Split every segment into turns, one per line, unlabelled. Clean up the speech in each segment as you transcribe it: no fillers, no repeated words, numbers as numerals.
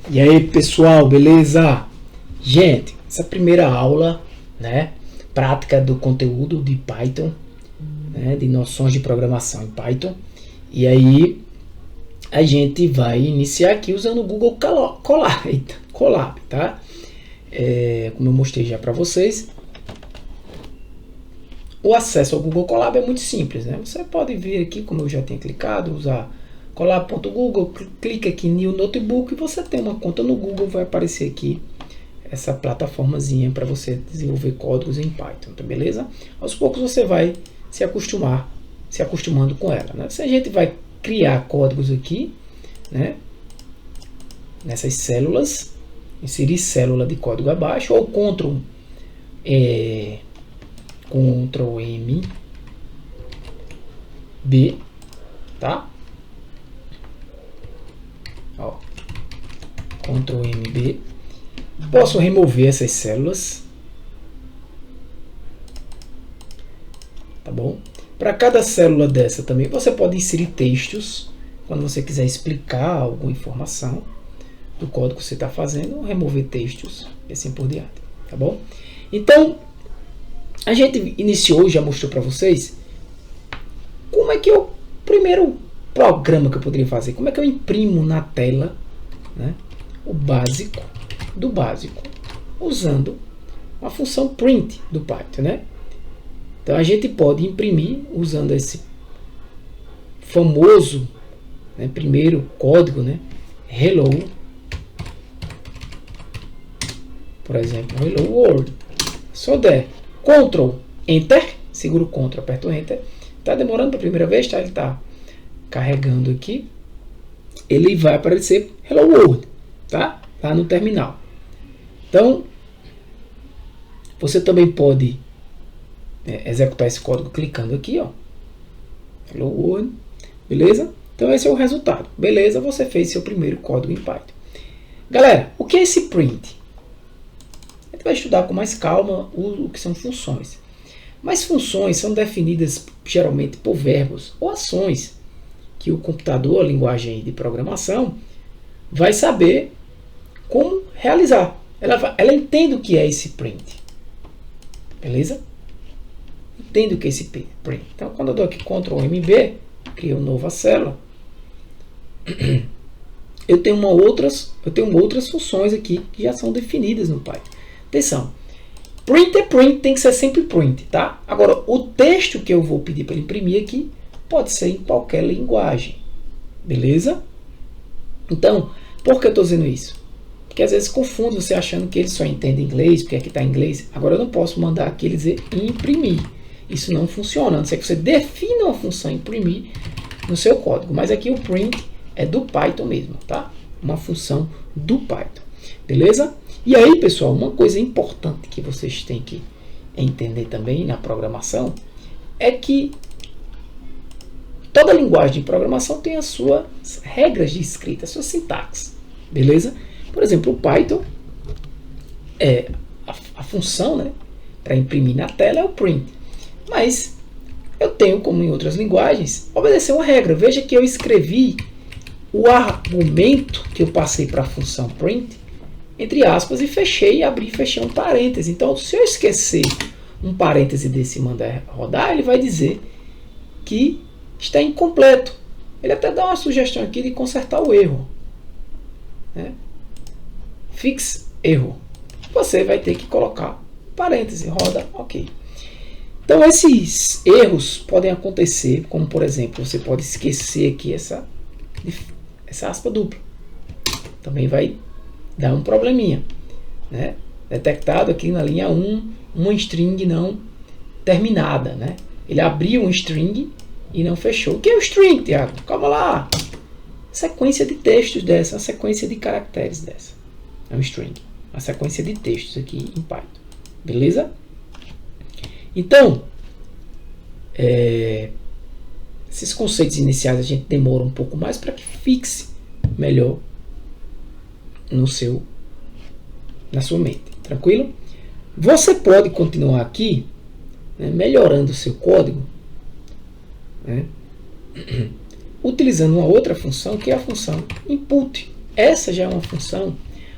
E aí, pessoal, beleza? Gente, essa primeira aula, né, prática do conteúdo de Python, né, de noções de programação em Python. E aí a gente vai iniciar aqui usando o Google Colab, tá? Como eu mostrei já para vocês, o acesso ao Google Colab é muito simples, né? Você pode vir aqui, como eu já tinha clicado, usar colab.google, clica aqui em New Notebook e você tem uma conta no Google, vai aparecer aqui essa plataformazinha para você desenvolver códigos em Python, tá beleza? Aos poucos você vai se acostumando com ela, né? Se a gente vai criar códigos aqui, né? Nessas células, inserir célula de código abaixo, ou Ctrl M, B, tá? Ó, Ctrl M, B. Posso remover essas células, tá bom? Para cada célula dessa também você pode inserir textos, quando você quiser explicar alguma informação do código que você está fazendo, remover textos e assim por diante, tá bom? Então, a gente iniciou, já mostrou para vocês como é que o primeiro programa que eu poderia fazer, como é que eu imprimo na tela, né, o básico do básico, usando a função print do Python, né? Então a gente pode imprimir usando esse famoso, né, primeiro código, né, hello, por exemplo, hello world. Só der Ctrl Enter, seguro o Ctrl, aperto Enter. Tá demorando para a primeira vez, tá? Ele tá carregando aqui. Ele vai aparecer hello world, tá? Lá no terminal. Então, você também pode executar esse código clicando aqui, ó. Hello world, beleza? Então esse é o resultado. Beleza, você fez seu primeiro código em Python. Galera, o que é esse print? A gente vai estudar com mais calma o que são funções. Mas funções são definidas geralmente por verbos ou ações que o computador, a linguagem de programação, vai saber como realizar. Ela entende o que é esse print. Beleza? Entende o que é esse print. Então, quando eu dou aqui Ctrl MB, crio uma nova célula, eu tenho outras funções aqui que já são definidas no Python. Atenção, print é print, tem que ser sempre print, tá? Agora, o texto que eu vou pedir para ele imprimir aqui pode ser em qualquer linguagem, beleza? Então, por que eu estou dizendo isso? Porque às vezes confundo você achando que ele só entende inglês, porque aqui está em inglês. Agora eu não posso mandar aqui ele dizer imprimir. Isso não funciona, a não ser que você defina uma função imprimir no seu código. Mas aqui o print é do Python mesmo, tá? Uma função do Python, beleza? E aí, pessoal, uma coisa importante que vocês têm que entender também na programação é que toda linguagem de programação tem as suas regras de escrita, a sua sintaxe, beleza? Por exemplo, o Python, a função, né, para imprimir na tela é o print. Mas eu tenho, como em outras linguagens, obedecer uma regra. Veja que eu escrevi o argumento que eu passei para a função print, entre aspas, e fechei, abri e fechei um parêntese. Então, se eu esquecer um parêntese desse e mandar rodar, ele vai dizer que está incompleto. Ele até dá uma sugestão aqui de consertar o erro, né? Fix erro. Você vai ter que colocar parêntese, roda, ok. Então esses erros podem acontecer, como por exemplo, você pode esquecer aqui essa aspa dupla. Também vai dar um probleminha, né? Detectado aqui na linha 1, uma string não terminada, né? Ele abriu um string e não fechou. O que é o string, Thiago? Calma lá. Sequência de textos dessa, uma sequência de caracteres dessa. É um string. A sequência de textos aqui em Python. Beleza? Então, esses conceitos iniciais a gente demora um pouco mais para que fixe melhor na sua mente. Tranquilo? Você pode continuar aqui, né, melhorando o seu código, né, utilizando uma outra função que é a função input. essa já é uma função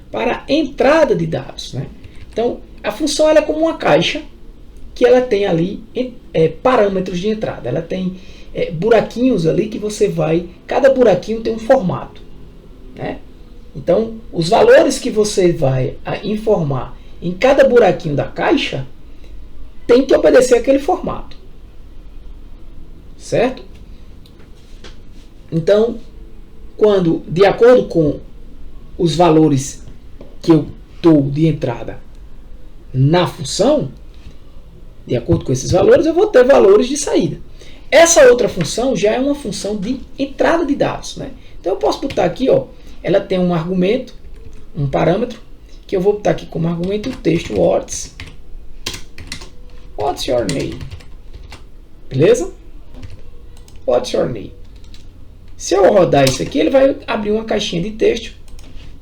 para entrada de dados, né? Então, a função ela é como uma caixa que ela tem ali parâmetros de entrada. Ela tem buraquinhos ali que você vai... Cada buraquinho tem um formato, né? Então, os valores que você vai informar em cada buraquinho da caixa tem que obedecer aquele formato. Certo? Então, quando, de acordo com os valores que eu dou de entrada na função, de acordo com esses valores, eu vou ter valores de saída. Essa outra função já é uma função de entrada de dados, né? Então, eu posso botar aqui, ó, ela tem um argumento, um parâmetro, que eu vou botar aqui como argumento o texto what's your name? Beleza? What's your name? Se eu rodar isso aqui, ele vai abrir uma caixinha de texto.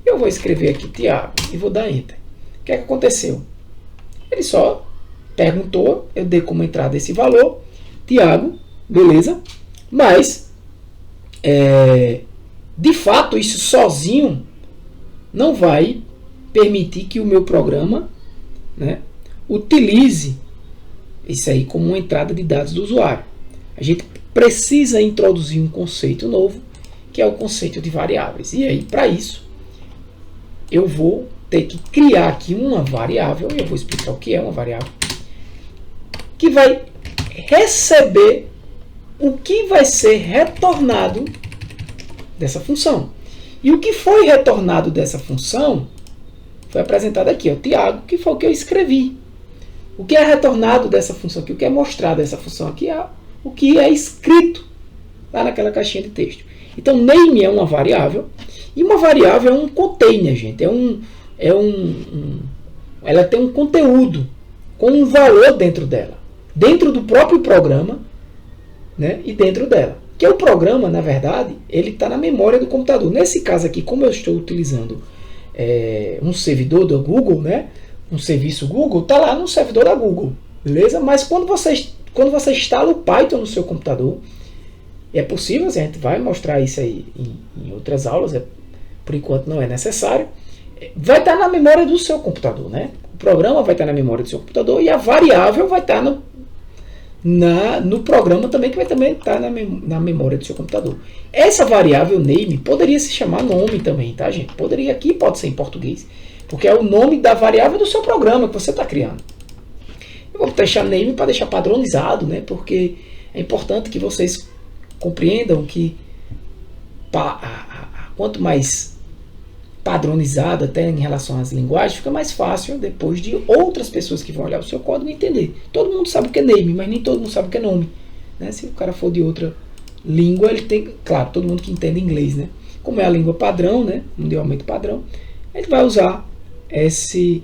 Eu vou escrever aqui Tiago e vou dar Enter. O que é que aconteceu? Ele só perguntou, eu dei como entrada esse valor, Tiago, beleza? Mas, de fato, isso sozinho não vai permitir que o meu programa, né, utilize isso aí como uma entrada de dados do usuário. A gente precisa introduzir um conceito novo, que é o conceito de variáveis. E aí, para isso, eu vou ter que criar aqui uma variável, e eu vou explicar o que é uma variável, que vai receber o que vai ser retornado dessa função. E o que foi retornado dessa função foi apresentado aqui, ó, Tiago, que foi o que eu escrevi. O que é retornado dessa função aqui, o que é mostrado dessa função aqui é o que é escrito lá naquela caixinha de texto. Então, name é uma variável, e uma variável é um container, gente. Ela tem um conteúdo com um valor dentro dela, dentro do próprio programa, né, e dentro dela. Que o programa, na verdade, ele está na memória do computador. Nesse caso aqui, como eu estou utilizando um servidor da Google, né, um serviço Google, está lá no servidor da Google, beleza? Mas quando você instala o Python no seu computador, é possível, a gente vai mostrar isso aí em outras aulas, por enquanto não é necessário, vai estar na memória do seu computador, né? O programa vai estar na memória do seu computador e a variável vai estar no programa também, que vai também estar na memória do seu computador. Essa variável name poderia se chamar nome também, tá, gente? Poderia, aqui pode ser em português, porque é o nome da variável do seu programa que você está criando. Eu vou deixar name para deixar padronizado, né? Porque é importante que vocês compreendam que quanto mais padronizado até em relação às linguagens, fica mais fácil depois de outras pessoas que vão olhar o seu código entender. Todo mundo sabe o que é name, mas nem todo mundo sabe o que é nome, né? Se o cara for de outra língua, ele tem, claro, todo mundo que entende inglês, né? Como é a língua padrão, né? Mundialmente padrão, ele vai usar esse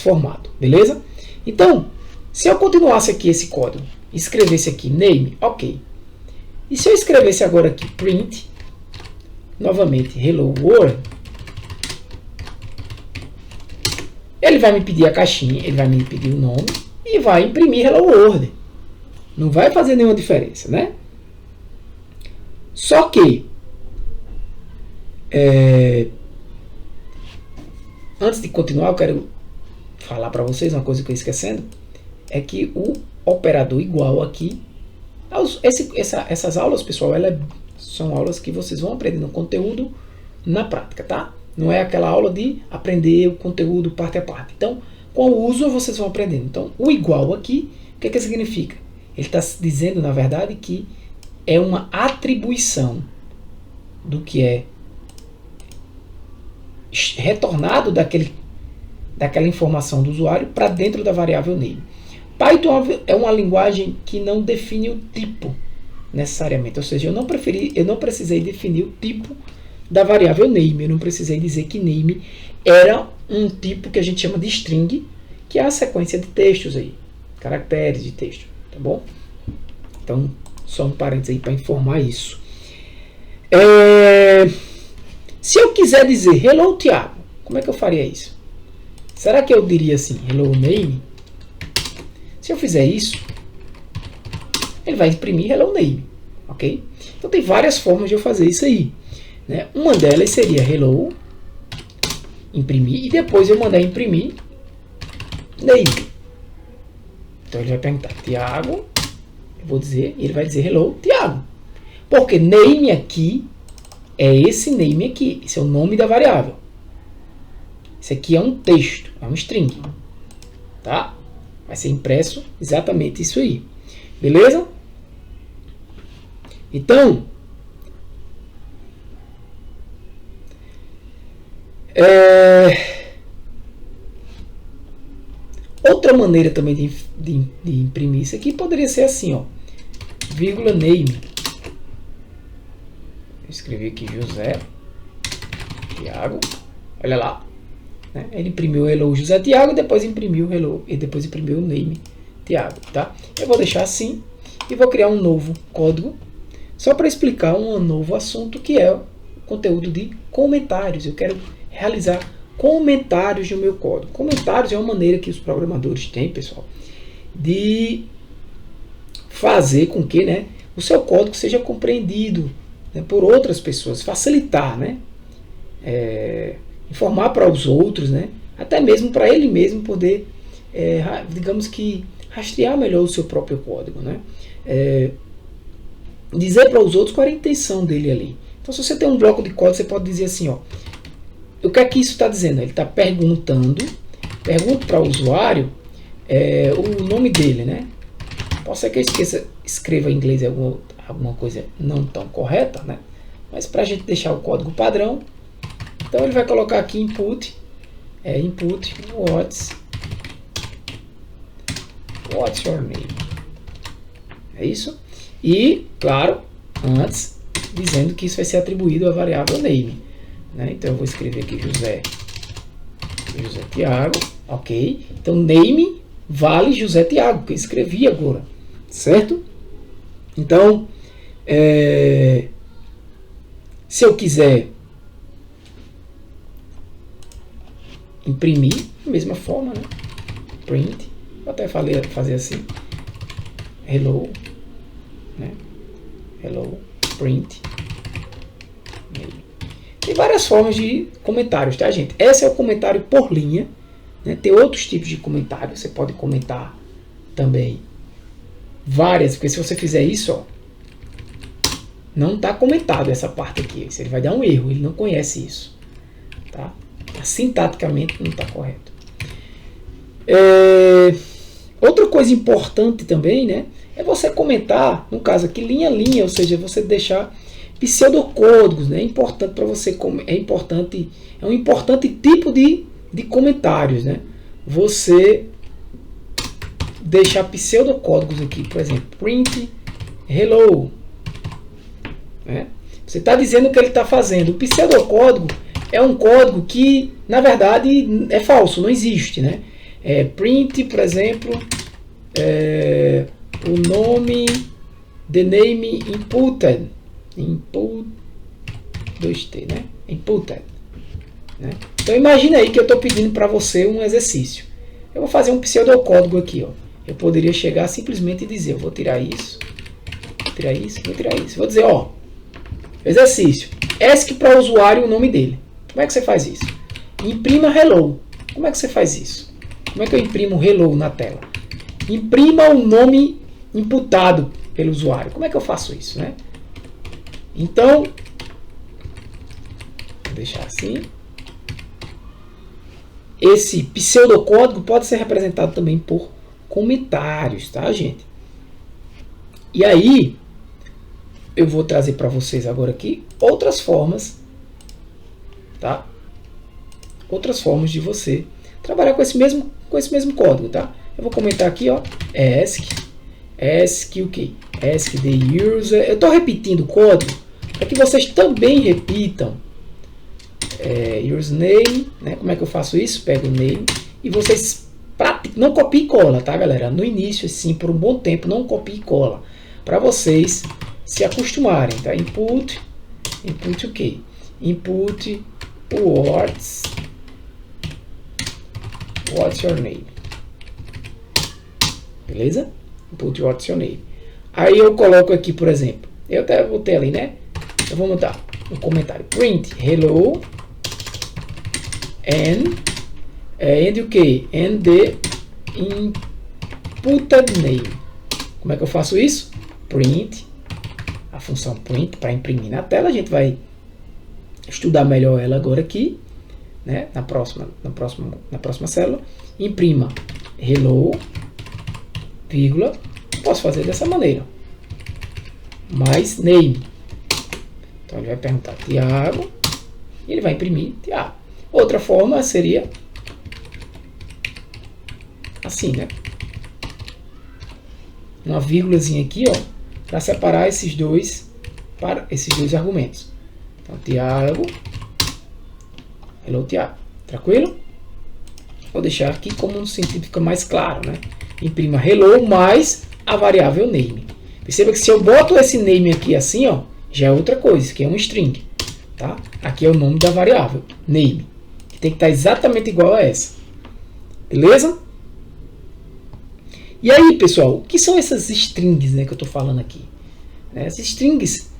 formato, beleza? Então, se eu continuasse aqui esse código, escrevesse aqui name, ok. E se eu escrevesse agora aqui print, novamente hello world, ele vai me pedir a caixinha, ele vai me pedir o nome e vai imprimir hello world. Não vai fazer nenhuma diferença, né? Só que antes de continuar, eu quero falar para vocês uma coisa que eu esquecendo, é que o operador igual aqui, essas aulas, pessoal, são aulas que vocês vão aprender no conteúdo na prática, tá? Não é aquela aula de aprender o conteúdo parte a parte. Então, com o uso vocês vão aprendendo. Então, o igual aqui, o que significa? Ele está dizendo, na verdade, que é uma atribuição do que é retornado daquela informação do usuário para dentro da variável name. Python é uma linguagem que não define o tipo necessariamente, ou seja, eu não precisei definir o tipo da variável name, eu não precisei dizer que name era um tipo que a gente chama de string, que é a sequência de textos aí, caracteres de texto, tá bom? Então, só um parênteses aí para informar isso. Se eu quiser dizer hello Tiago, como é que eu faria isso? Será que eu diria assim, hello name? Se eu fizer isso, ele vai imprimir hello name. ok? Então tem várias formas de eu fazer isso aí, né? Uma delas seria hello, imprimir, e depois eu mandar imprimir name. Então ele vai perguntar Tiago, eu vou dizer, e ele vai dizer hello, Tiago. Porque name aqui é esse name aqui, esse é o nome da variável. Esse aqui é um texto, é um string, tá? Vai ser impresso exatamente isso aí, beleza? Então, outra maneira também de imprimir isso aqui poderia ser assim, ó, vírgula name. Eu escrevi aqui José Tiago, olha lá, né? Ele imprimiu hello José Tiago e depois imprimiu hello e depois imprimiu o name Tiago, tá? Eu vou deixar assim e vou criar um novo código só para explicar um novo assunto que é o conteúdo de comentários. Eu quero realizar comentários no meu código. Comentários é uma maneira que os programadores têm, pessoal, de fazer com que, né, o seu código seja compreendido, né, por outras pessoas, facilitar, né, informar para os outros, né, até mesmo para ele mesmo poder, digamos que, rastrear melhor o seu próprio código, né, dizer para os outros qual é a intenção dele ali. Então, se você tem um bloco de código, você pode dizer assim, ó, o que é que isso está dizendo? Ele está pergunta para o usuário o nome dele, né? Pode ser que eu escreva em inglês alguma coisa não tão correta, né? Mas para a gente deixar o código padrão, então ele vai colocar aqui input what's your name? É isso? E, claro, antes dizendo que isso vai ser atribuído à variável name, né? Então eu vou escrever aqui José Tiago, ok? Então name vale José Tiago, que eu escrevi agora, certo? Então, se eu quiser imprimir, da mesma forma, né? Print, vou até fazer assim, hello, né? Hello, print. Tem várias formas de comentários, tá, gente? Esse é o comentário por linha, né? Tem outros tipos de comentário. Você pode comentar também várias, porque se você fizer isso, ó, não está comentado essa parte aqui. Ele vai dar um erro, ele não conhece isso, tá? Sintaticamente não está correto. Outra coisa importante também, né, é você comentar, no caso aqui, linha a linha, ou seja, você deixar pseudocódigos, né? É importante para você, é um importante tipo de comentários, né? Você deixar pseudocódigos aqui, por exemplo, print hello, né? Você está dizendo o que ele está fazendo. O pseudocódigo é um código que, na verdade, é falso, não existe, né? Print, por exemplo, o nome, the name inputted, input 2T, né? Inputted, né? Então imagina aí que eu estou pedindo para você um exercício. Eu vou fazer um pseudocódigo aqui, ó. Eu poderia chegar simplesmente e dizer, eu vou tirar isso, vou tirar isso, vou tirar isso. Vou dizer, ó, exercício, ask para o usuário o nome dele. Como é que você faz isso? Imprima hello. Como é que você faz isso? Como é que eu imprimo hello na tela? Imprima o nome imputado pelo usuário. Como é que eu faço isso, né? Então, vou deixar assim. Esse pseudocódigo pode ser representado também por comentários, tá, gente? E aí, eu vou trazer para vocês agora aqui outras formas, tá? Outras formas de você trabalhar com esse mesmo código, tá? Eu vou comentar aqui, ó, ask o quê? Ask the user. Eu estou repetindo o código para que vocês também repitam. Username, né? Como é que eu faço isso? Pego o name e vocês não copia e cola, tá, galera? No início, assim, por um bom tempo, não copia e cola, para vocês se acostumarem, tá? Input o quê? Input what's your name, beleza? Input what's your name. Aí eu coloco aqui, por exemplo, Eu até botei ali, né? Eu vou mudar no comentário. Print hello and o que? And the inputted name. Como é que eu faço isso? Print, a função print para imprimir na tela. A gente vai estudar melhor ela agora aqui, né? Na próxima célula. Imprima hello, vírgula. Posso fazer dessa maneira. Mais name. Então ele vai perguntar Tiago e ele vai imprimir Tiago. Outra forma seria assim, né? Uma vírgulazinha aqui, ó, para separar esses dois argumentos. Então Tiago, hello Tiago, tranquilo? Vou deixar aqui como no sentido fica mais claro, né? Imprima hello mais a variável name. Perceba que se eu boto esse name aqui assim, ó, já é outra coisa, que é um string, tá? Aqui é o nome da variável, name, que tem que estar exatamente igual a essa. Beleza? E aí, pessoal, o que são essas strings, né, que eu estou falando aqui? As strings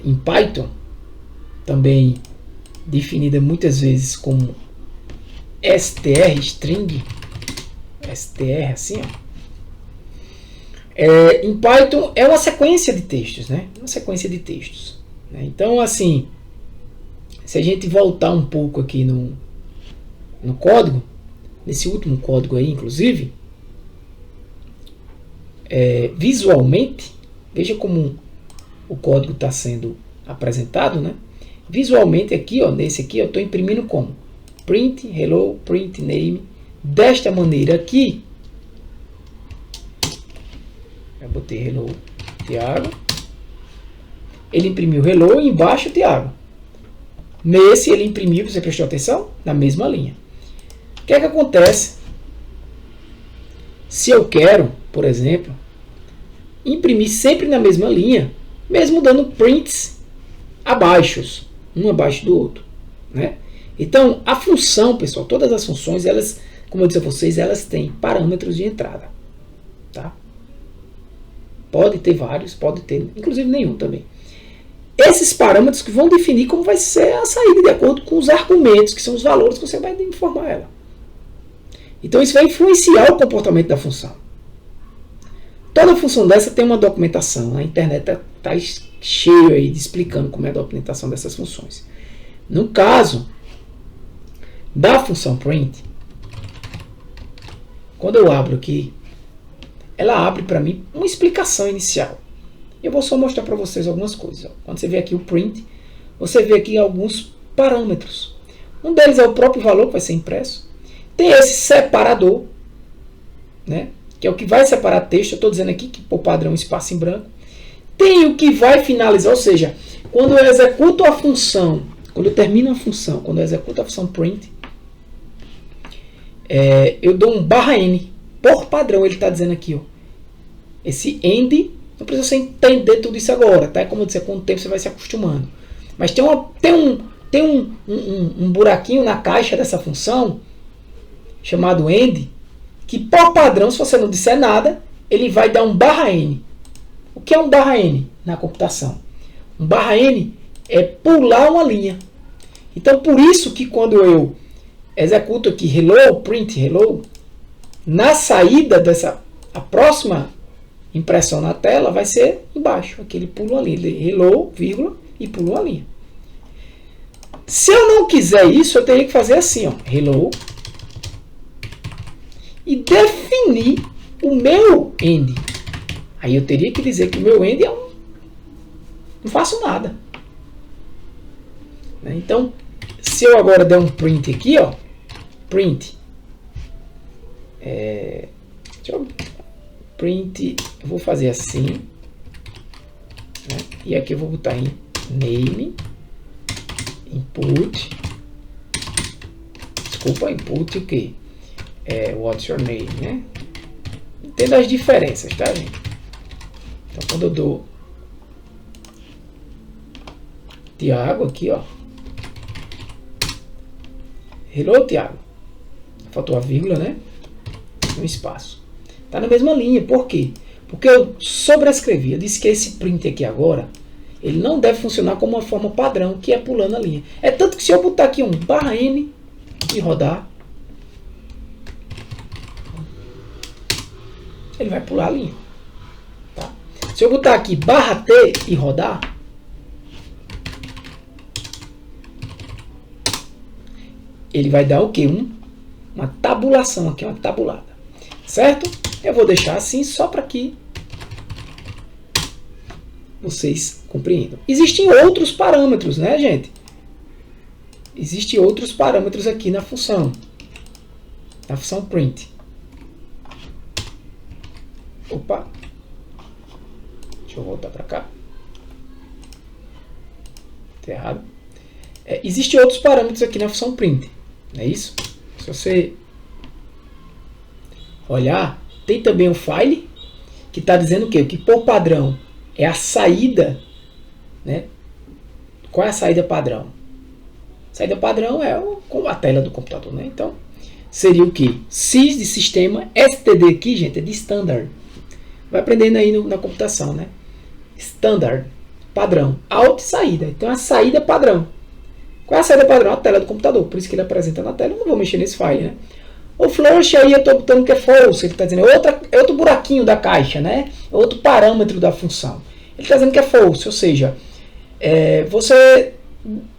em Python, também definida muitas vezes como str, string, str, assim, ó. Em Python é uma sequência de textos, né? Uma sequência de textos, né? Então, assim, se a gente voltar um pouco aqui no código, nesse último código aí, inclusive, visualmente, veja como o código está sendo apresentado, né? Visualmente aqui, ó, nesse aqui, eu estou imprimindo como? Print hello, print name, desta maneira aqui. Eu botei hello Tiago. Ele imprimiu hello e embaixo Tiago. Nesse ele imprimiu, você prestou atenção? Na mesma linha. O que é que acontece se eu quero, por exemplo, imprimir sempre na mesma linha, mesmo dando prints abaixo, um abaixo do outro, né? Então, a função, pessoal, todas as funções, elas, como eu disse a vocês, elas têm parâmetros de entrada, tá? Pode ter vários, pode ter, inclusive nenhum também. Esses parâmetros que vão definir como vai ser a saída de acordo com os argumentos, que são os valores que você vai informar ela. Então isso vai influenciar o comportamento da função. Toda função dessa tem uma documentação. A internet está cheio aí de explicando como é a documentação dessas funções. No caso da função print, quando eu abro aqui, ela abre para mim uma explicação inicial. Eu vou só mostrar para vocês algumas coisas. Quando você vê aqui o print, você vê aqui alguns parâmetros. Um deles é o próprio valor que vai ser impresso. Tem esse separador, né, que é o que vai separar texto. Eu estou dizendo aqui que por padrão espaço em branco. Tem o que vai finalizar, ou seja, quando eu executo a função, quando eu termino a função, quando eu executo a função print, eu dou um _n. Por padrão ele está dizendo aqui, ó, esse end, não precisa você entender tudo isso agora, tá? Como eu disse, com o tempo você vai se acostumando. Mas tem um buraquinho na caixa dessa função, chamado end, que por padrão, se você não disser nada, ele vai dar um _n. O que é um _n na computação? Um _n é pular uma linha. Então, por isso que quando eu executo aqui hello, print hello, na saída a próxima impressão na tela vai ser embaixo. Aqui ele pula uma linha. Hello, vírgula, e pula uma linha. Se eu não quiser isso, eu teria que fazer assim, ó, hello, e definir o meu end. Aí eu teria que dizer que o meu end é não faço nada. Então, se eu agora der um print aqui, ó, print, print, eu vou fazer assim, né? E aqui eu vou botar em name, input, input o que? What's your name, né? Entenda as diferenças, tá, gente? Então, quando eu dou Tiago aqui, ó, hello, Tiago, faltou a vírgula, né? Um espaço. Está na mesma linha. Por quê? Porque eu sobrescrevi. Eu disse que esse print aqui agora, ele não deve funcionar como uma forma padrão, que é pulando a linha. É tanto que se eu botar aqui um /n e rodar, ele vai pular a linha. Tá? Se eu botar aqui /t e rodar, ele vai dar o quê? Uma tabulação aqui, uma tabulada. Certo? Eu vou deixar assim só para que vocês compreendam. Existem outros parâmetros, né, gente? Existem outros parâmetros aqui na função print. Opa! Deixa eu voltar para cá. Tá errado. Existem outros parâmetros aqui na função print. Não é isso? Se você olhar, tem também o file, que está dizendo o quê? Que por padrão é a saída, né? Qual é a saída padrão? A saída padrão é a tela do computador, né? Então, seria o quê? Sys de sistema, std aqui, gente, é de standard. Vai aprendendo aí na computação, né? Standard, padrão, out saída. Então, a saída padrão. Qual é a saída padrão? A tela do computador. Por isso que ele apresenta na tela. Eu não vou mexer nesse file, né? O flourish aí eu estou botando que é false. Ele está dizendo é outro buraquinho da caixa, né? É outro parâmetro da função. Ele está dizendo que é false, ou seja,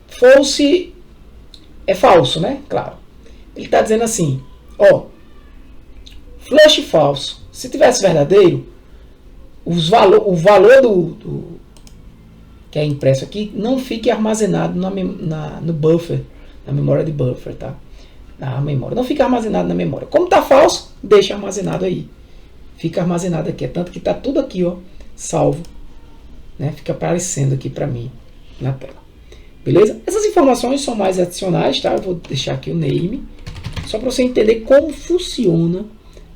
false é falso, né? Claro. Ele está dizendo assim, ó, flush false. Se tivesse verdadeiro, o valor do que é impresso aqui não fique armazenado no buffer, na memória de buffer, tá? Na memória. Não fica armazenado na memória. Como está falso, deixa armazenado aí. Fica armazenado aqui. É tanto que está tudo aqui, ó, salvo. Né? Fica aparecendo aqui para mim na tela. Beleza? Essas informações são mais adicionais, tá? Eu vou deixar aqui o name, só para você entender como funciona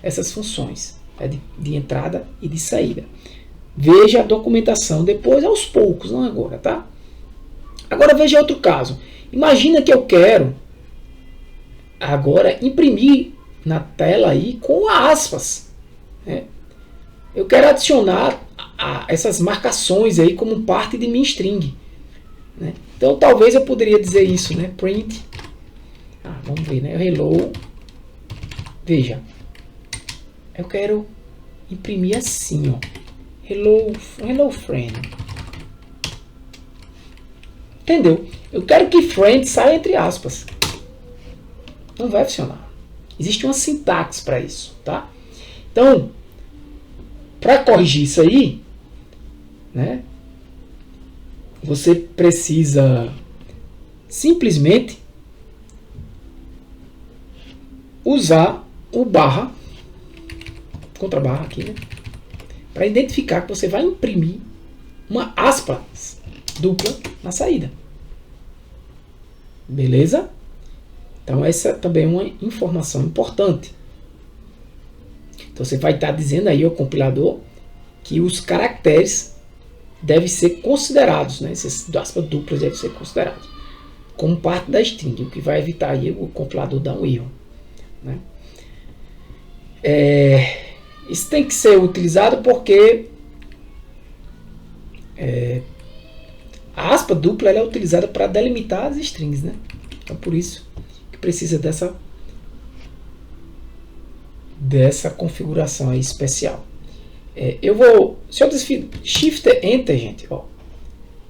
essas funções, né? de entrada e de saída. Veja a documentação depois, aos poucos, não agora, tá? Agora veja outro caso. Imagina que eu quero agora imprimir na tela aí com aspas, né? Eu quero adicionar essas marcações aí como parte de minha string, né? Então talvez eu poderia dizer isso, né? Print, vamos ver, né? Hello, veja, eu quero imprimir assim, ó, hello friend, entendeu? Eu quero que friend saia entre aspas. Não vai funcionar. Existe uma sintaxe para isso, tá? Então, para corrigir isso aí, né, você precisa simplesmente usar o barra, contra barra aqui, né, para identificar que você vai imprimir uma aspas dupla na saída. Beleza? Então essa também é uma informação importante. Então você vai estar dizendo aí ao compilador que os caracteres devem ser considerados, né? Essas aspas duplas devem ser considerados como parte da string, o que vai evitar aí o compilador dar um erro, né? Isso tem que ser utilizado porque a aspa dupla ela é utilizada para delimitar as strings, né? Então por isso que precisa dessa configuração aí especial. Se eu desfizer Shift Enter, gente, ó,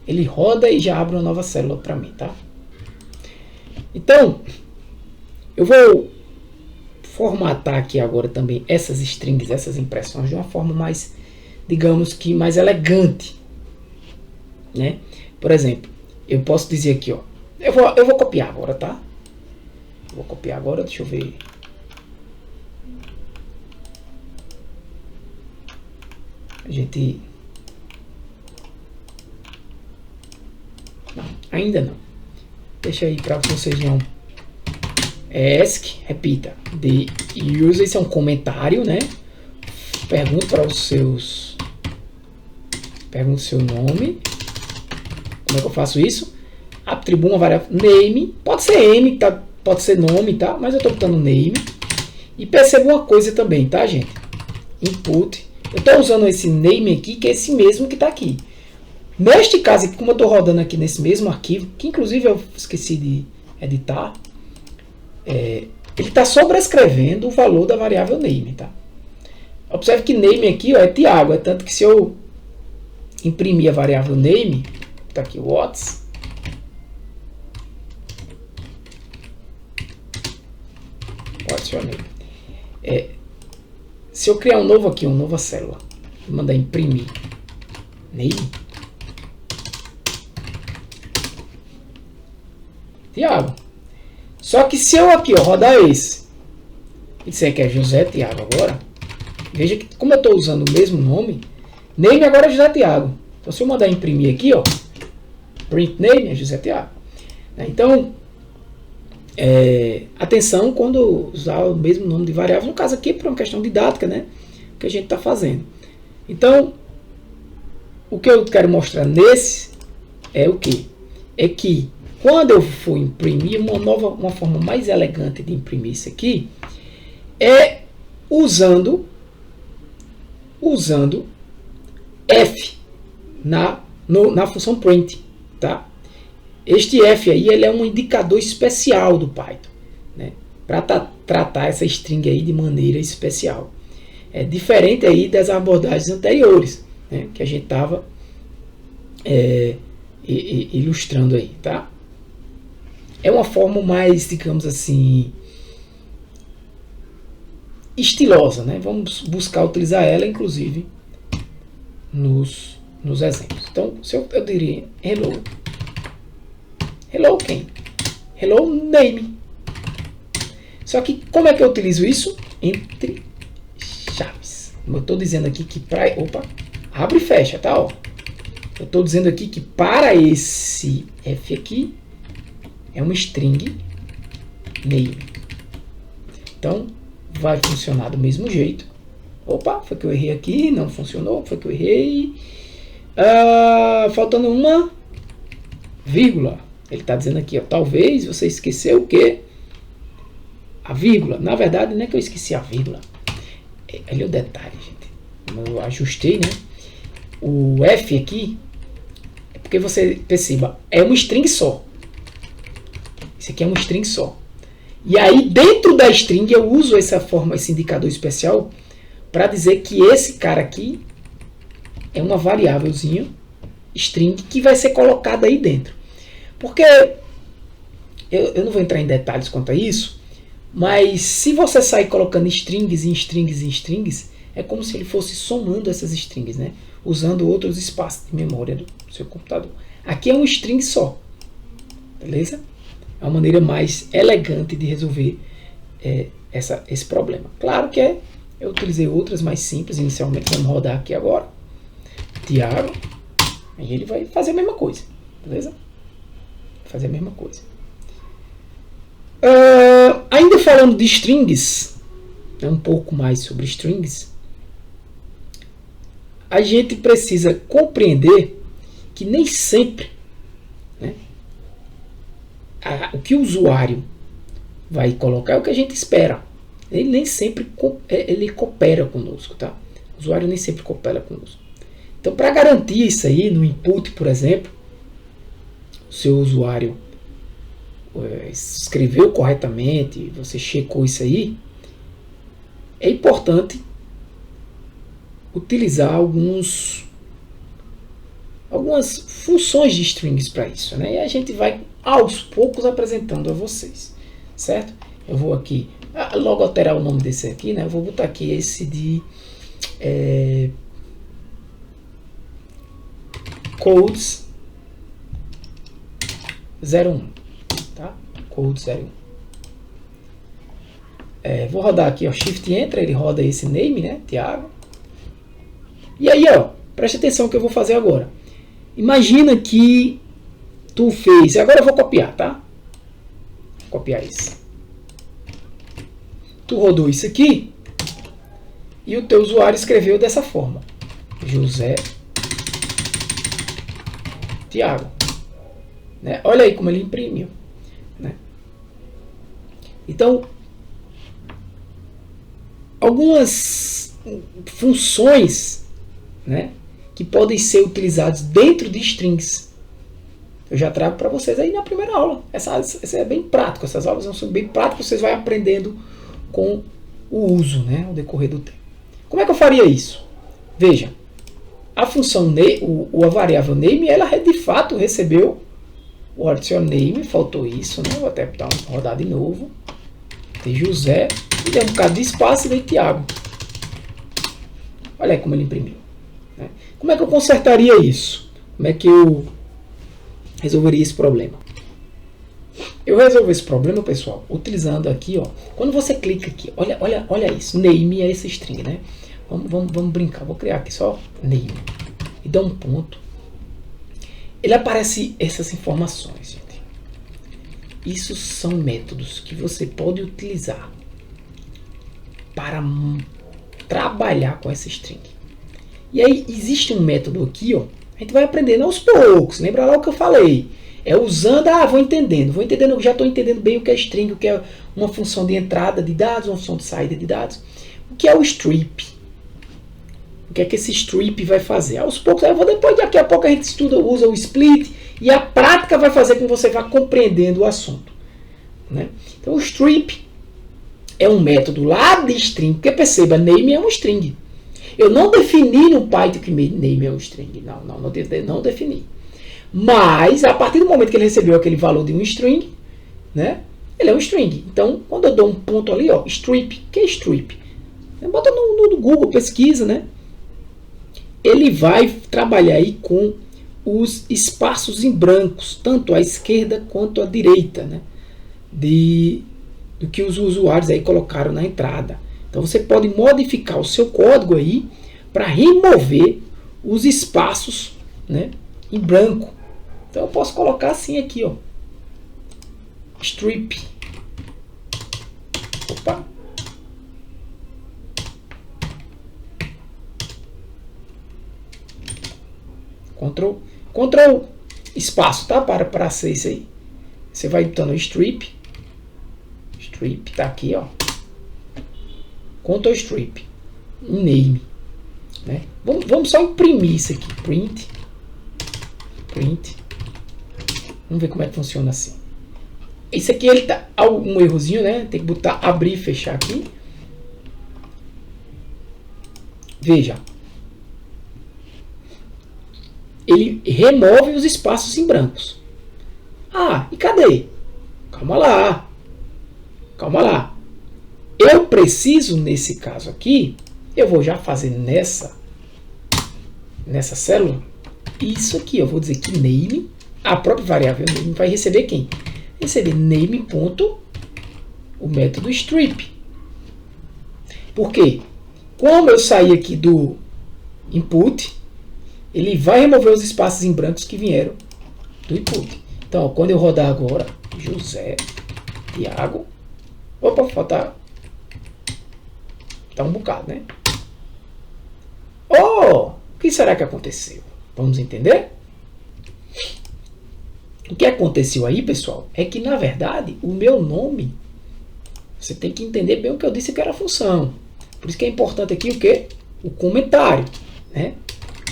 ele roda e já abre uma nova célula para mim, tá? Então, eu vou formatar aqui agora também essas strings, essas impressões de uma forma mais, digamos que mais elegante, né? Por exemplo, eu posso dizer aqui, ó, eu vou copiar agora, tá? Vou copiar agora, deixa eu ver. A gente... Não, ainda não. Deixa aí para vocês não. Ask, repita. The user, isso é um comentário, né? Pergunta para os seus... Pergunta o seu nome. Como é que eu faço isso? Atribuo uma variável name. Pode ser M, tá? Pode ser nome, tá? Mas eu estou botando name. E perceba uma coisa também, tá, gente? Input Eu estou usando esse name aqui, que é esse mesmo que está aqui. Neste caso aqui, como eu estou rodando aqui nesse mesmo arquivo, que inclusive eu esqueci de editar, ele está sobrescrevendo o valor da variável name. Tá? Observe que name aqui ó, é Tiago, é tanto que se eu imprimir a variável name, está aqui o what's, your name? Se eu criar um novo aqui, uma nova célula, e mandar imprimir name, Tiago. Só que se eu aqui ó, rodar esse, e disser que é José Tiago agora, veja que como eu estou usando o mesmo nome, name agora é José Tiago. Então se eu mandar imprimir aqui, ó, print name é José Tiago. Então, atenção quando usar o mesmo nome de variável, no caso aqui por uma questão didática, né, que a gente está fazendo. Então, o que eu quero mostrar nesse é o que? É que quando eu for imprimir, uma forma mais elegante de imprimir isso aqui é usando f na função print, tá? Este f aí ele é um indicador especial do Python, né? Para tratar essa string aí de maneira especial. É diferente aí das abordagens anteriores, né? Que a gente estava ilustrando aí, tá? É uma forma mais, digamos assim, estilosa, né? Vamos buscar utilizar ela, inclusive, nos exemplos. Então, se eu diria hello. Hello quem? Hello name. Só que como é que eu utilizo isso? Entre chaves. Eu estou dizendo aqui que para... Opa, abre e fecha, tá? Ó. Eu estou dizendo aqui que para esse F aqui é uma string name. Então, vai funcionar do mesmo jeito. Opa, foi que eu errei aqui, não funcionou, foi que eu errei. Faltando uma vírgula. Ele está dizendo aqui, ó, talvez você esqueceu o quê? A vírgula. Na verdade, não é que eu esqueci a vírgula. Ali é o detalhe, gente. Eu ajustei, né? O F aqui, é porque você perceba, é uma string só. Isso aqui é uma string só. E aí, dentro da string, eu uso essa forma, esse indicador especial, para dizer que esse cara aqui é uma variávelzinha string que vai ser colocada aí dentro. Porque eu não vou entrar em detalhes quanto a isso, mas se você sair colocando strings em strings em strings, é como se ele fosse somando essas strings, né? Usando outros espaços de memória do seu computador. Aqui é um string só, beleza? É uma maneira mais elegante de resolver esse problema. Claro que eu utilizei outras mais simples, inicialmente vamos rodar aqui agora. Tiago, aí ele vai fazer a mesma coisa, beleza? Fazer a mesma coisa. Ainda falando de strings, um pouco mais sobre strings, a gente precisa compreender que nem sempre, né, o que o usuário vai colocar é o que a gente espera. Ele nem sempre ele coopera conosco, tá? O usuário nem sempre coopera conosco. Então, para garantir isso aí no input, por exemplo, o seu usuário escreveu corretamente, você checou isso aí, é importante utilizar algumas funções de strings para isso, né? E a gente vai aos poucos apresentando a vocês, certo? Eu vou aqui logo alterar o nome desse aqui, né? Eu vou botar aqui esse de codes 01, tá? Code 01. Vou rodar aqui, ó, Shift Enter, ele roda esse name, né, Tiago. E aí, ó, preste atenção que eu vou fazer agora. Imagina que tu fez, agora eu vou copiar, tá? Vou copiar isso. Tu rodou isso aqui e o teu usuário escreveu dessa forma: José Tiago. Né? Olha aí como ele imprimiu. Né? Então, algumas funções, né, que podem ser utilizadas dentro de strings. Eu já trago para vocês aí na primeira aula. Essa é bem prático. Essas aulas são bem práticas. Vocês vão aprendendo com o uso, né, ao decorrer do tempo. Como é que eu faria isso? Veja, a função a variável name, ela de fato recebeu o what's your name, faltou isso, né? Vou até dar uma rodada de novo. Tem José, e deu um bocado de espaço e dei Tiago. Olha aí como ele imprimiu, né? Como é que eu consertaria isso? Como é que eu resolveria esse problema? Eu resolvo esse problema, pessoal, utilizando aqui, ó. Quando você clica aqui, olha isso. Name é esse string, né? Vamos brincar. Vou criar aqui só name. E dá um ponto. Ele aparece essas informações, gente. Isso são métodos que você pode utilizar para trabalhar com essa string. E aí existe um método aqui, ó. A gente vai aprendendo aos poucos. Lembra lá o que eu falei? É usando, vou entendendo, já estou entendendo bem o que é string, o que é uma função de entrada de dados, uma função de saída de dados. O que é o strip? O que é que esse strip vai fazer? Aos poucos, depois daqui a pouco a gente estuda, usa o split, e a prática vai fazer com que você vá compreendendo o assunto, né? Então o strip é um método lá de string, porque perceba, name é um string. Eu não defini no Python que name é um string, não defini. Mas, a partir do momento que ele recebeu aquele valor de um string, né, ele é um string. Então, quando eu dou um ponto ali, ó, strip, o que é strip? Bota no Google, pesquisa, né? Ele vai trabalhar aí com os espaços em brancos, tanto à esquerda quanto à direita, né, do que os usuários aí colocaram na entrada. Então, você pode modificar o seu código aí para remover os espaços, né, em branco. Então eu posso colocar assim aqui, ó, strip. Opa. Ctrl espaço, tá? Para ser isso aí. Você vai botando strip. Strip tá aqui, ó. Ctrl strip. Name, né? Vamos só imprimir isso aqui. Print. Vamos ver como é que funciona assim. Isso aqui ele tá algum errozinho, né? Tem que botar abrir e fechar aqui. Veja. Ele remove os espaços em brancos. E cadê? Calma lá. Eu preciso, nesse caso aqui, eu vou já fazer nessa célula, isso aqui. Eu vou dizer que name, a própria variável name vai receber quem? Receber name ponto, o método strip. Por quê? Como eu saí aqui do input, ele vai remover os espaços em brancos que vieram do input. Então, ó, quando eu rodar agora, José, Tiago, opa, falta um bocado, né? O que será que aconteceu? Vamos entender? O que aconteceu aí, pessoal, é que, na verdade, o meu nome, você tem que entender bem o que eu disse que era a função. Por isso que é importante aqui o quê? O comentário, né?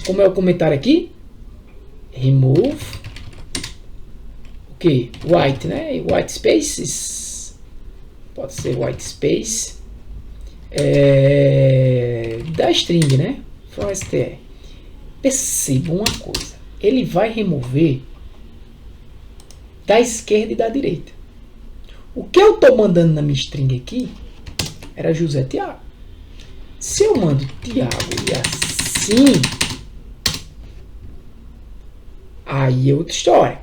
Como é o comentário aqui? Remove o que? White, né? White spaces. Pode ser white space. Da string, né? From str. Perceba uma coisa. Ele vai remover da esquerda e da direita. O que eu estou mandando na minha string aqui era José Tiago. Se eu mando Tiago e assim, aí é outra história.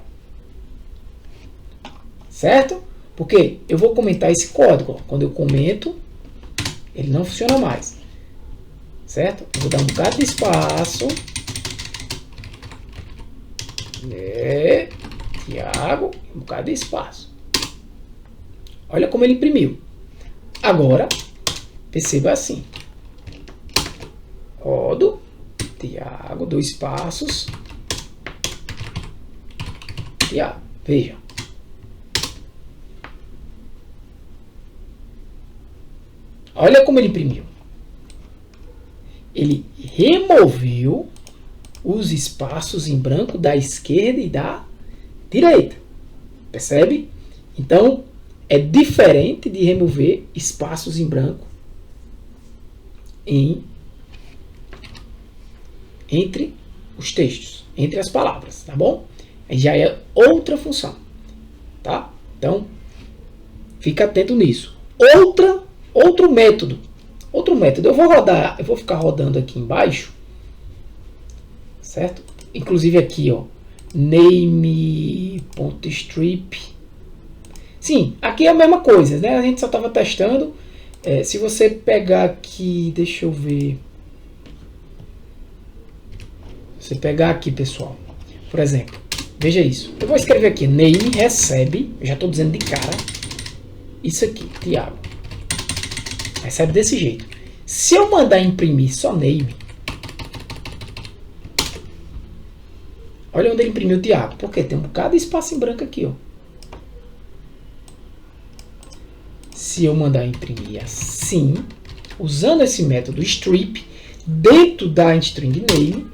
Certo? Porque eu vou comentar esse código. Quando eu comento, ele não funciona mais. Certo? Eu vou dar um bocado de espaço. Tiago, um bocado de espaço. Olha como ele imprimiu. Agora, perceba assim. Rodo, Tiago, 2 espaços. Tiago, veja. Olha como ele imprimiu. Ele removeu os espaços em branco da esquerda e da direita. Percebe? Então, é diferente de remover espaços em branco entre os textos, entre as palavras, tá bom? Aí já é outra função, tá? Então, fica atento nisso. Outro método, eu vou ficar rodando aqui embaixo, certo? Inclusive aqui, ó, name.strip. Sim, aqui é a mesma coisa, né? A gente só estava testando. Se você pegar aqui, deixa eu ver. Você pegar aqui, pessoal, por exemplo, veja isso. Eu vou escrever aqui, name recebe, eu já estou dizendo de cara, isso aqui, Tiago. Recebe desse jeito. Se eu mandar imprimir só name, olha onde ele imprimiu o Tiago, porque tem um bocado de espaço em branco aqui, ó. Se eu mandar imprimir assim, usando esse método strip, dentro da string name,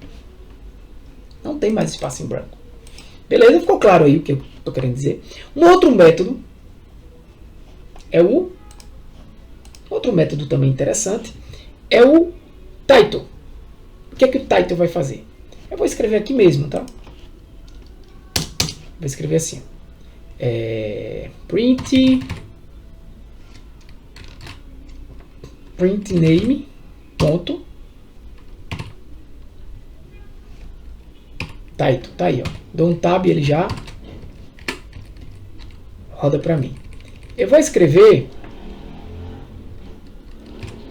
não tem mais espaço em branco. Beleza? Ficou claro aí o que eu estou querendo dizer? Um outro método é outro método também interessante é o title. O que é que o title vai fazer? Eu vou escrever aqui mesmo, tá? Vou escrever assim. Print name ponto title, tá aí, ó. Dou um tab e ele já roda para mim. Eu vou escrever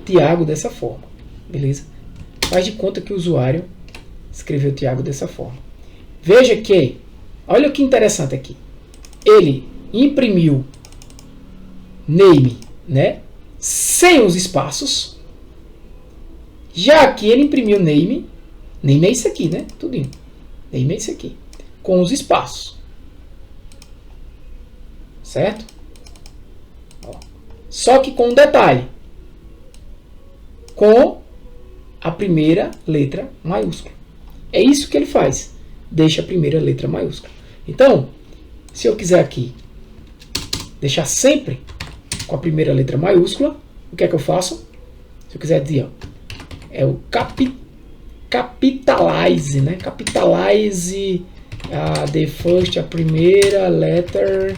Tiago dessa forma, beleza? Faz de conta que o usuário escreveu Tiago dessa forma. Veja que, olha que interessante aqui. Ele imprimiu name, né? Sem os espaços. Já aqui ele imprimiu name. Name é isso aqui, né? Tudinho. Name é isso aqui. Com os espaços. Certo? Ó. Só que com um detalhe. Com a primeira letra maiúscula. É isso que ele faz. Deixa a primeira letra maiúscula. Então, se eu quiser aqui deixar sempre com a primeira letra maiúscula, o que é que eu faço? Se eu quiser dizer, ó, é o capitalize, né? Capitalize the first, a primeira letter,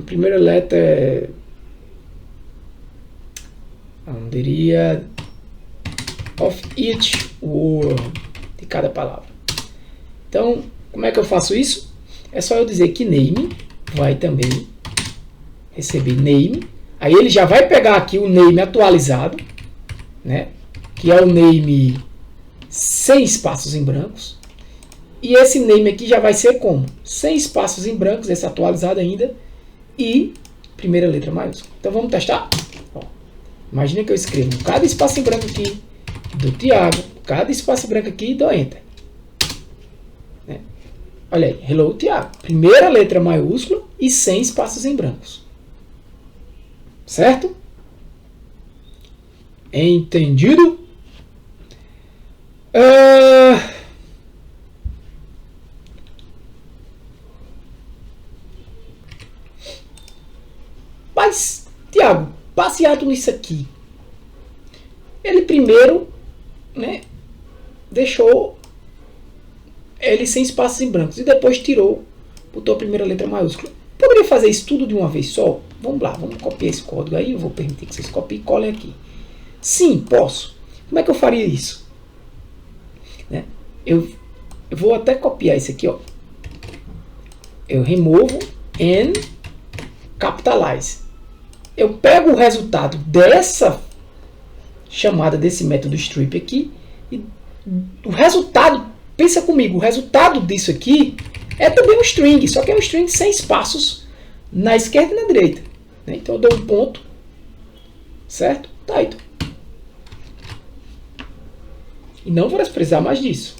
primeira letra, eu diria, of each word, de cada palavra. Então, como é que eu faço isso? É só eu dizer que name vai também receber name. Aí ele já vai pegar aqui o name atualizado, né? Que é o name sem espaços em brancos. E esse name aqui já vai ser como? Sem espaços em brancos, esse atualizado ainda. E primeira letra maiúscula. Então vamos testar? Ó, imagina que eu escrevo cada espaço em branco aqui do Tiago, cada espaço em branco aqui e dou Enter. Né? Olha aí, Hello Tiago. Primeira letra maiúscula e sem espaços em brancos. Certo? Entendido? Mas, Tiago, baseado nisso aqui, ele primeiro, né, deixou ele sem espaços em brancos e depois botou a primeira letra maiúscula. Poderia fazer isso tudo de uma vez só? Vamos lá, vamos copiar esse código aí. Eu vou permitir que vocês copiem e colhem aqui. Sim, posso. Como é que eu faria isso? Né? Eu vou até copiar isso aqui, ó. Eu removo and capitalize. Eu pego o resultado dessa chamada desse método strip aqui e o resultado, pensa comigo, o resultado disso aqui é também um string, só que é um string sem espaços na esquerda e na direita. Né? Então eu dou um ponto, certo? Title. E não vou precisar mais disso.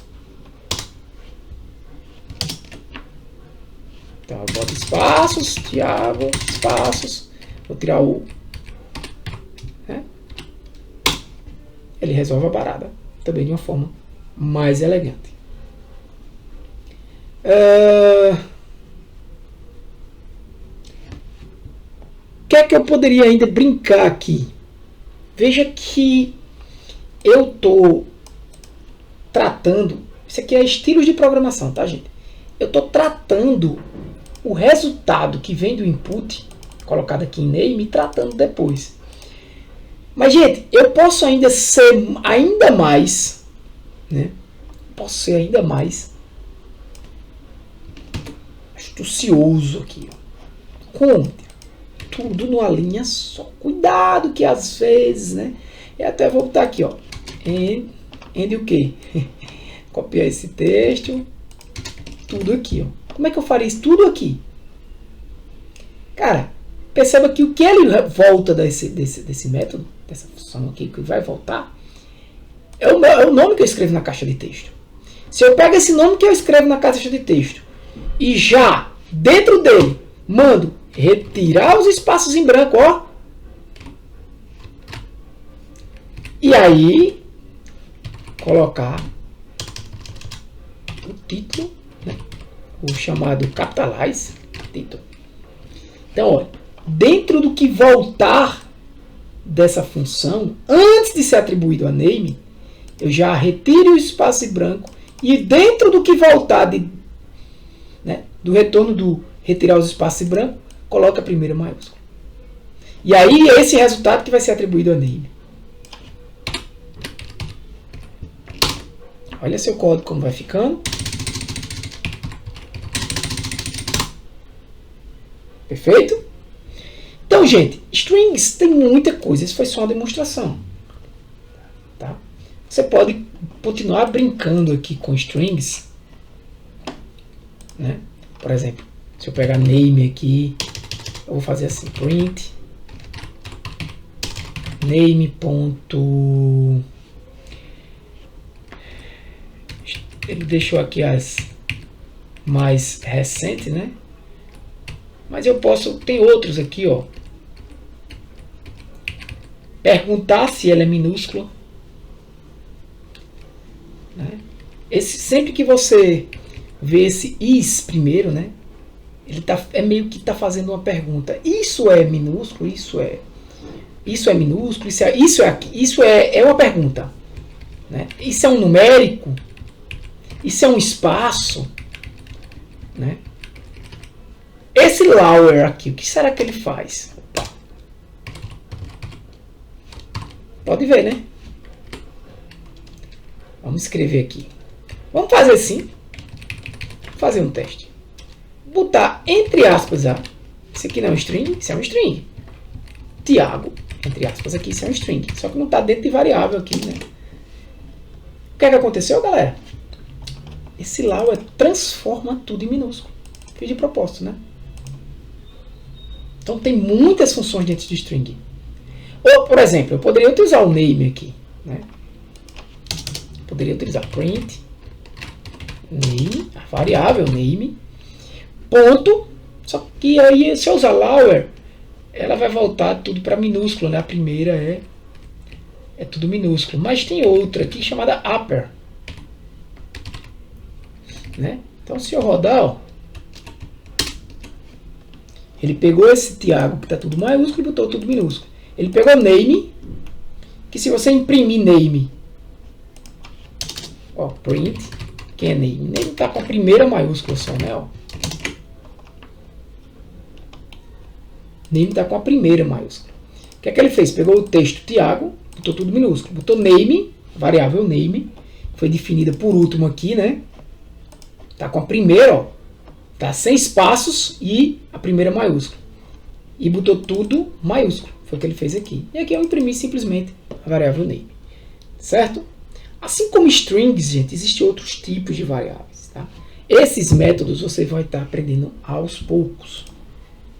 Então eu boto espaços, Tiago, espaços. Vou tirar o... Né? ele resolve a parada também de uma forma mais elegante. O que é que eu poderia ainda brincar aqui? Veja que eu estou tratando, isso aqui é estilos de programação, tá, gente? Eu estou tratando o resultado que vem do input, colocado aqui em name, e tratando depois. Mas, gente, eu posso ainda ser ainda mais, né? Posso ser ainda mais astucioso aqui, ó. Como? Tudo numa linha só. Cuidado que às vezes, né? Eu até vou botar aqui, ó. End o quê? Copiar esse texto. Tudo aqui, ó. Como é que eu faria isso tudo aqui? Cara, perceba que o que ele volta desse método, dessa função aqui que vai voltar, é o nome que eu escrevo na caixa de texto. Se eu pego esse nome que eu escrevo na caixa de texto e já dentro dele mando retirar os espaços em branco, ó. E aí colocar o título, né? O chamado capitalize título. Então, olha, dentro do que voltar dessa função, antes de ser atribuído a name, eu já retiro o espaço em branco e dentro do que voltar né, do retorno do retirar os espaços em branco, coloca a primeira maiúscula. E aí é esse resultado que vai ser atribuído a name. Olha seu código como vai ficando. Perfeito? Então, gente, strings tem muita coisa. Isso foi só uma demonstração. Tá? Você pode continuar brincando aqui com strings. Né? Por exemplo, se eu pegar name aqui, eu vou fazer assim, print name ponto. Ele deixou aqui as mais recentes, né? Mas eu posso, tem outros aqui, ó. Perguntar se ela é minúscula. Né? Sempre que você vê esse is primeiro, né? Ele é meio que está fazendo uma pergunta. Isso é minúsculo? Isso é minúsculo? Isso é uma pergunta. Né? Isso é um numérico? Isso é um espaço? Né? Esse lower aqui, o que será que ele faz? Opa. Pode ver, né? Vamos escrever aqui. Vamos fazer assim. Fazer um teste. Botar entre aspas a. Isso aqui não é um string, isso é um string. Tiago, entre aspas aqui, isso é um string. Só que não está dentro de variável aqui, né? O que é que aconteceu, galera? Esse lower transforma tudo em minúsculo. Fiz de propósito, né? Então tem muitas funções dentro de string. Ou, por exemplo, eu poderia utilizar o name aqui. Né? Poderia utilizar print name, a variável name, ponto. Só que aí, se eu usar lower, ela vai voltar tudo para minúsculo. Né? A primeira é tudo minúsculo. Mas tem outra aqui chamada upper. Né? Então, se eu rodar, ó, ele pegou esse Tiago, que está tudo maiúsculo, e botou tudo minúsculo. Ele pegou name, que se você imprimir name, ó, print, que é name? Name está com a primeira maiúscula só, né? Ó. Name está com a primeira maiúscula. O que é que ele fez? Pegou o texto Tiago, botou tudo minúsculo. Botou name, variável name, foi definida por último aqui, né? Está com a primeira, ó. Tá sem espaços e a primeira maiúscula. E botou tudo maiúsculo. Foi o que ele fez aqui. E aqui eu imprimi simplesmente a variável name. Certo? Assim como strings, gente, existem outros tipos de variáveis. Tá? Esses métodos você vai estar aprendendo aos poucos.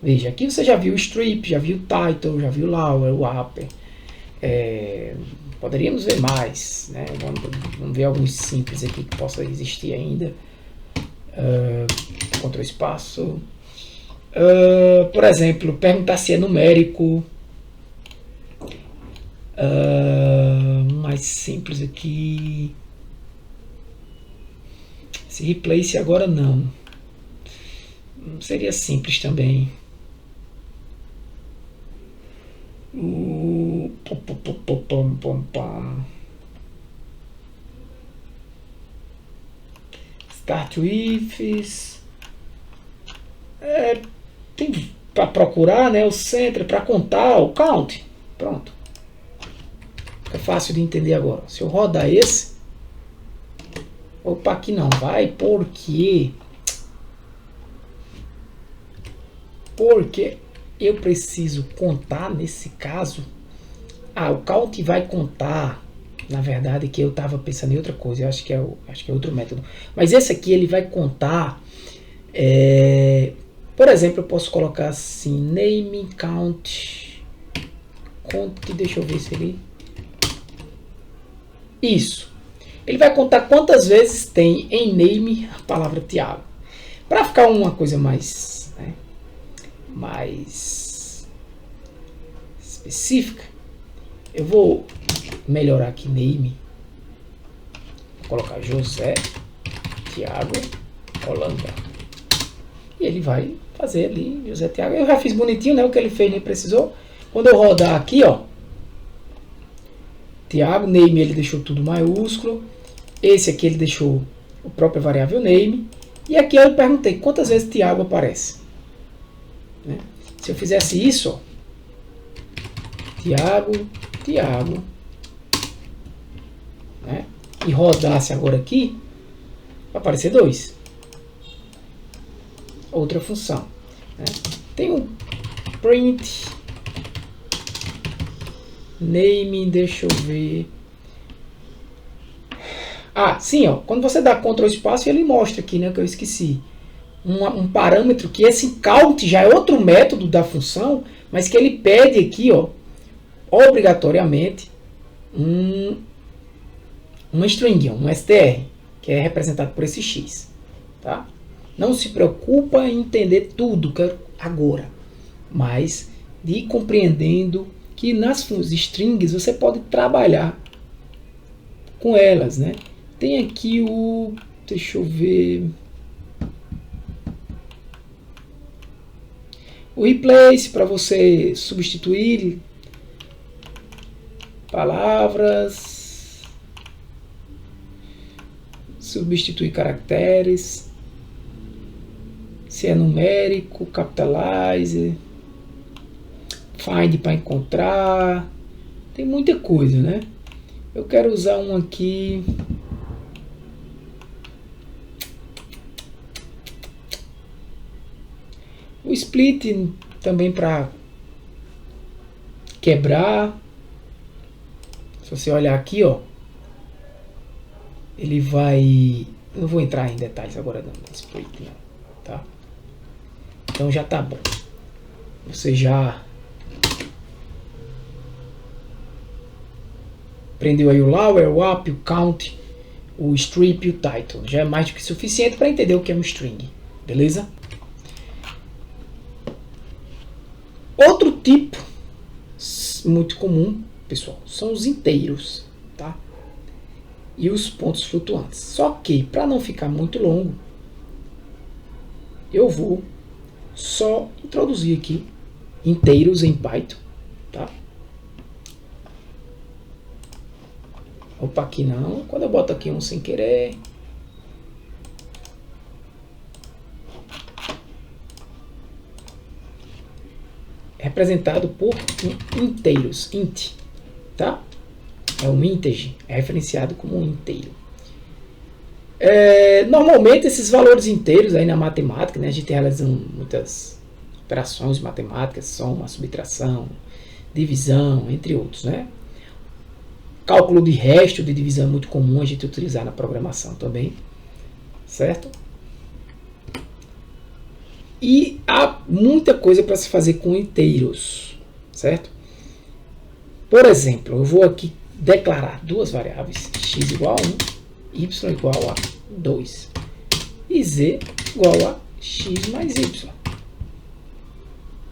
Veja, aqui você já viu o strip, já viu o title, já viu o lower, o upper. Poderíamos ver mais. Né? Vamos ver alguns simples aqui que possa existir ainda. Ctrl espaço. Por exemplo, perguntar se é numérico. mais simples aqui. Esse replace agora não. Seria simples também. Start with. Tem para procurar, né? O center, para contar, o count. Pronto. Fica fácil de entender agora. Se eu rodar esse. Opa, aqui não vai. Por quê? Porque eu preciso contar nesse caso. O count vai contar. Na verdade, que eu estava pensando em outra coisa. Eu acho que é outro método. Mas esse aqui ele vai contar. Por exemplo, eu posso colocar assim: name count. Deixa eu ver se ele. Isso. Ele vai contar quantas vezes tem em name a palavra Tiago. Para ficar uma coisa mais, né, mais específica, eu vou melhorar aqui name. Vou colocar José Tiago Holanda. E ele vai fazer ali José Tiago. Eu já fiz bonitinho, né? O que ele fez nem precisou. Quando eu rodar aqui, ó, Tiago, name ele deixou tudo maiúsculo. Esse aqui ele deixou o próprio variável name. E aqui eu perguntei quantas vezes Tiago aparece. Né? Se eu fizesse isso, ó, Tiago, né? E rodasse agora aqui, vai aparecer 2. Outra função. Né? Tem um print name, deixa eu ver. Sim, ó, quando você dá Ctrl espaço, ele mostra aqui, né, que eu esqueci. Um parâmetro que esse count já é outro método da função, mas que ele pede aqui, ó, obrigatoriamente uma string, um str, que é representado por esse x. Tá? Não se preocupa em entender tudo agora, mas de ir compreendendo que nas strings você pode trabalhar com elas, né? Tem aqui deixa eu ver, o replace para você substituir palavras, substituir caracteres, se é numérico, capitalize, find para encontrar, tem muita coisa, né? Eu quero usar um aqui, o split também para quebrar. Se você olhar aqui, ó, ele vai, eu não vou entrar em detalhes agora no split, não, tá? Então já tá bom. Você já aprendeu aí o lower, o up, o count, o strip e o title. Já é mais do que suficiente para entender o que é um string, beleza? Outro tipo muito comum, pessoal, são os inteiros, tá? E os pontos flutuantes. Só que, para não ficar muito longo, eu vou só introduzir aqui inteiros em Python, tá? Opa, aqui não. Quando eu boto aqui um sem querer, representado por inteiros, int, tá? É um integer, é referenciado como um inteiro. Normalmente esses valores inteiros aí na matemática, né, a gente realiza muitas operações matemáticas, soma, subtração, divisão, entre outros, né? Cálculo de resto de divisão é muito comum a gente utilizar na programação também, certo? E há muita coisa para se fazer com inteiros, certo? Por exemplo, eu vou aqui declarar duas variáveis, x igual a 1, y igual a 2 e z igual a x mais y,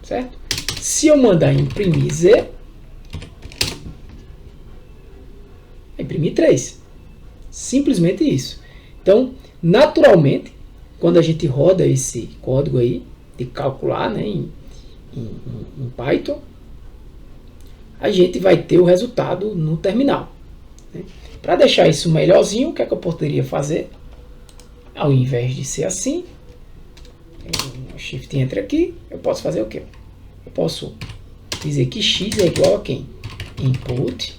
certo? Se eu mandar imprimir z, imprimir 3. Simplesmente isso. Então, naturalmente, quando a gente roda esse código aí, de calcular, né, em Python, a gente vai ter o resultado no terminal. Né? Para deixar isso melhorzinho, o que é que eu poderia fazer? Ao invés de ser assim, Shift Enter aqui, eu posso fazer o quê? Eu posso dizer que x é igual a quem? Input.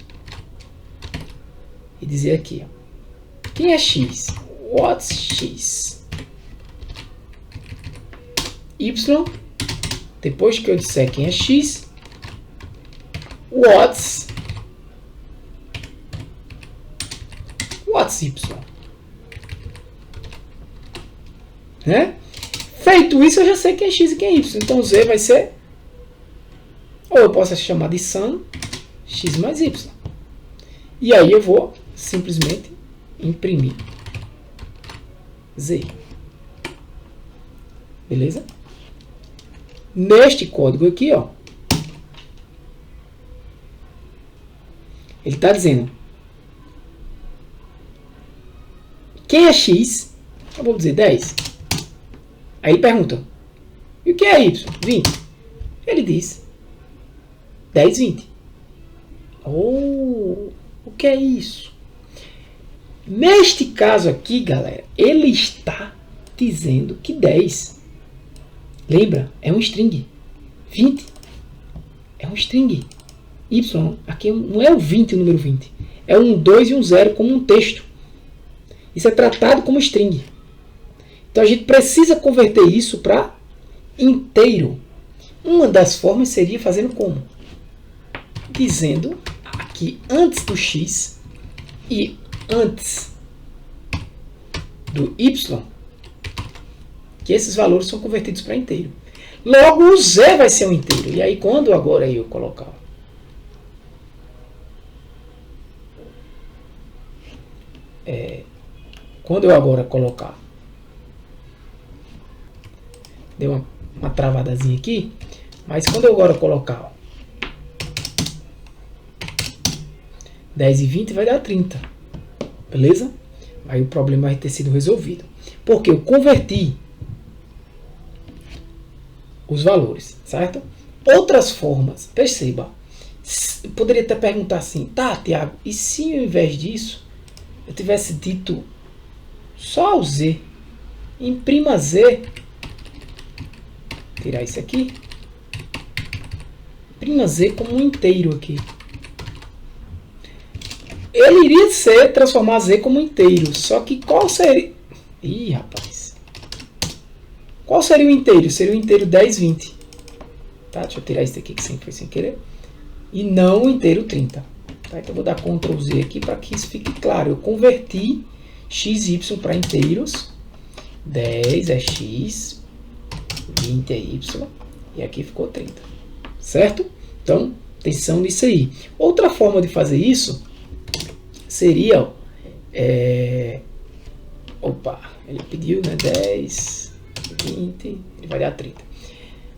E dizer aqui, ó, quem é x? What's x? Y. Depois que eu disser quem é x, what's y? Né? Feito isso, eu já sei quem é x e quem é y. Então z vai ser, ou eu posso chamar de sum x mais y. E aí eu vou simplesmente imprimir z. Beleza? Neste código aqui, ó, ele está dizendo quem é x, eu vou dizer 10. Aí ele pergunta, e o que é y? 20. Ele diz 10, 20. Oh, o que é isso? Neste caso aqui, galera, ele está dizendo que 10, lembra, é um string. 20 é um string. Y, aqui não é o 20, o número 20. É um 2 e um 0 como um texto. Isso é tratado como string. Então a gente precisa converter isso para inteiro. Uma das formas seria fazendo como? Dizendo aqui antes do x e antes do y, que esses valores são convertidos para inteiro. Logo o z vai ser um inteiro. E aí quando agora eu colocar deu uma travadazinha aqui, mas quando eu agora colocar 10 e 20 vai dar 30, beleza? Aí o problema vai ter sido resolvido, porque eu converti os valores, certo? Outras formas, perceba, eu poderia até perguntar assim, tá, Tiago, e se ao invés disso eu tivesse dito só o z, imprima z, tirar isso aqui, imprima z como um inteiro aqui. Ele iria transformar z como um inteiro, só que qual seria... Ih, rapaz. Qual seria o inteiro? Seria o inteiro 10, 20. Tá? Deixa eu tirar isso aqui que sempre foi sem querer. E não o inteiro 30. Tá? Então eu vou dar Ctrl Z aqui para que isso fique claro. Eu converti x e y para inteiros. 10 é x, 20 é y, e aqui ficou 30. Certo? Então, atenção nisso aí. Outra forma de fazer isso seria... Opa, ele pediu, né? 10, 20, ele vai dar 30.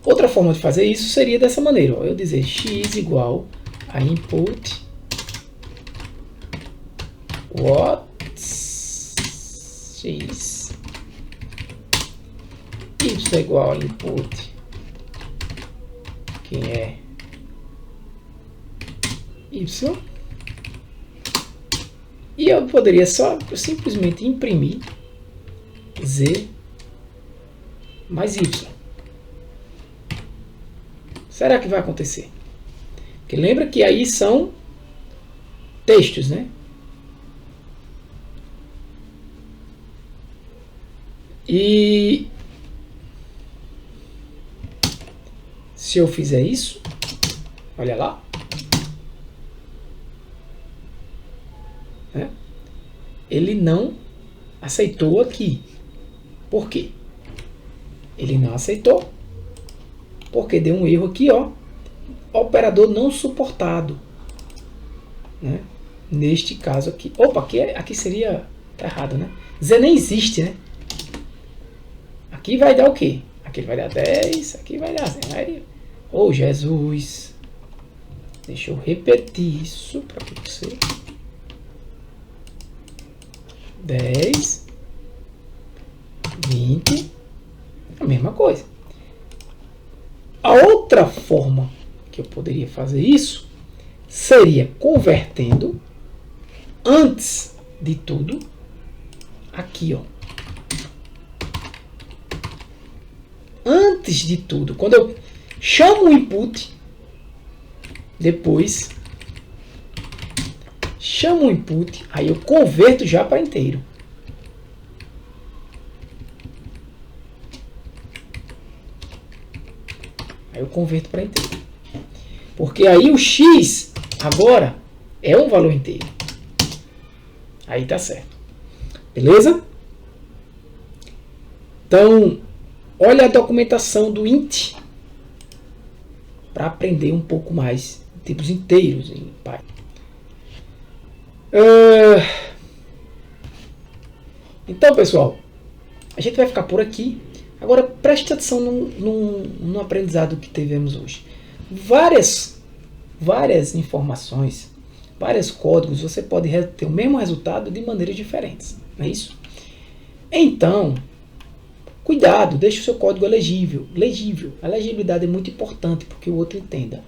Outra forma de fazer isso seria dessa maneira. Ó, eu dizer x igual a input what's x, y igual a input quem é y, e eu poderia só simplesmente imprimir z mais y. Será que vai acontecer? Porque lembra que aí são textos, né? E se eu fizer isso, olha lá, né? Ele não aceitou aqui. Por quê? Ele não aceitou porque deu um erro aqui, ó, operador não suportado, né? Neste caso aqui, opa, aqui seria, tá errado, né? Z nem existe, né? Aqui vai dar o quê? Aqui vai dar 10, aqui vai dar 0. Oh, Jesus! Deixa eu repetir isso para que você 10, 20, a mesma coisa. A outra forma que eu poderia fazer isso seria convertendo, antes de tudo, aqui, ó. Antes de tudo, quando eu chamo o input, depois chamo o input, aí eu converto já para inteiro. Aí eu converto para inteiro. Porque aí o x agora é um valor inteiro. Aí tá certo. Beleza? Então, olha a documentação do int para aprender um pouco mais de tipos inteiros em Python. Então, pessoal, a gente vai ficar por aqui. Agora, preste atenção no aprendizado que tivemos hoje. Várias informações, vários códigos, você pode ter o mesmo resultado de maneiras diferentes. Não é isso? Então, cuidado, deixe o seu código legível. A legibilidade é muito importante porque o outro entenda.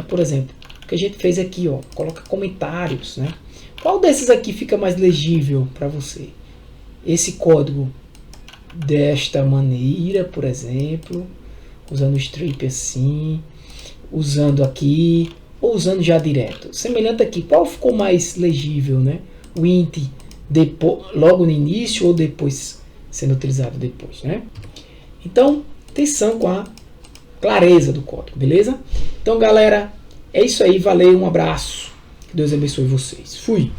Por exemplo, o que a gente fez aqui, ó, coloca comentários. Né? Qual desses aqui fica mais legível para você? Esse código desta maneira, por exemplo, usando o strip assim, usando aqui, ou usando já direto. Semelhante aqui, qual ficou mais legível, né? O int logo no início ou depois sendo utilizado depois, né? Então, atenção com a clareza do código, beleza? Então, galera, é isso aí, valeu, um abraço, que Deus abençoe vocês. Fui!